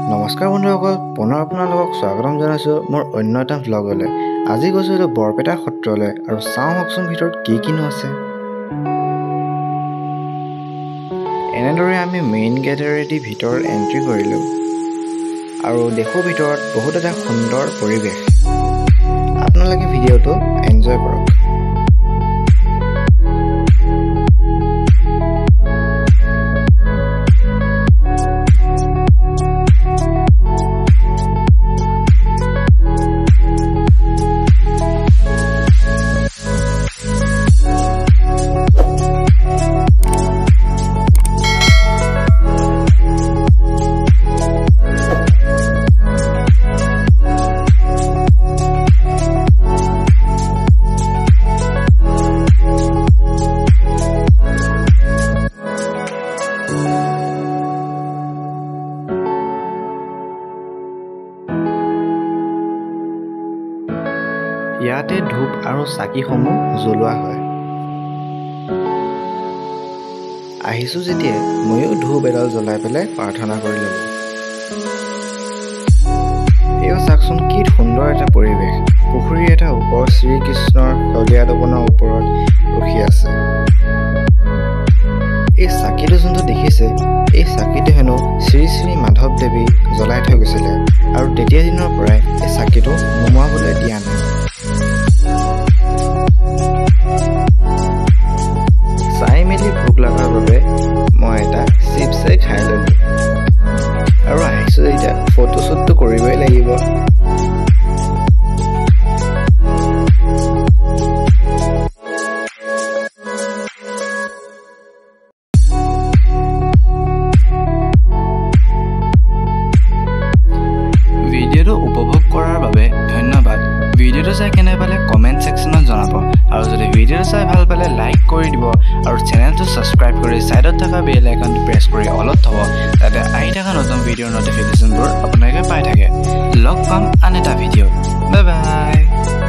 নমস্কাৰ বন্ধুসকল, পুনৰ আপোনালোকক স্বাগতম জনাইছোঁ মোৰ অন্য এটা ভ্লগলৈ। আজি গৈছিলোঁ বৰপেটা সত্ৰলৈ আৰু চাওঁ হকচোন ভিতৰত কিনো আছে। এনেদৰে আমি মেইন গেটেৰেদি ভিতৰত এণ্ট্ৰি কৰিলোঁ আৰু দেখোঁ ভিতৰত বহুত এটা সুন্দৰ পৰিৱেশ। আপোনালোকে ভিডিঅ'টো এনজয় কৰক। ইয়াতে ধূপ আৰু চাকিসমূহ জ্বলোৱা হয়। আহিছোঁ যেতিয়া ময়ো ধূপ এডাল জ্বলাই পেলাই প্ৰাৰ্থনা কৰি ল'লোঁ। এয়া চাওকচোন কি সুন্দৰ এটা পৰিৱেশ। পুখুৰী এটা ওপৰত শ্ৰীকৃষ্ণৰ শলিয়া দবনৰ ওপৰত ৰখি আছে। এই চাকিটো যোনটো দেখিছে, এই চাকিটো হেনো শ্ৰী শ্ৰী মাধৱদেৱী জ্বলাই থৈ গৈছিলে আৰু তেতিয়া দিনৰ পৰাই এই চাকিটো নুমুৱাবলৈ দিয়া নাই। চাই মেলি ভোক লগাৰ বাবে মই এটা চিপছাই খাই ল'লোঁ আৰু আহিছোঁ এতিয়া ফটোশ্বুটটো কৰিবই লাগিব। ভিডিঅ'টো উপভোগ কৰাৰ বাবে ধন্যবাদ। ভিডিঅ'টো চাই কেনে পালে কমেণ্ট ছেকশ্যনত জনাব আৰু যদি ভিডিঅ'টো চাই ভাল পালে লাইক কৰি দিব আৰু চেনেলটো ছাবস্ক্ৰাইব কৰি ছাইডত থকা বেল আইকনটো প্ৰেছ কৰি অলপ থ'ব, যাতে আহি থকা নতুন ভিডিঅ'ৰ নটিফিকেশ্যনবোৰ আপোনালোকে পাই থাকে। লগ পাম আন এটা ভিডিঅ'। Bye bye.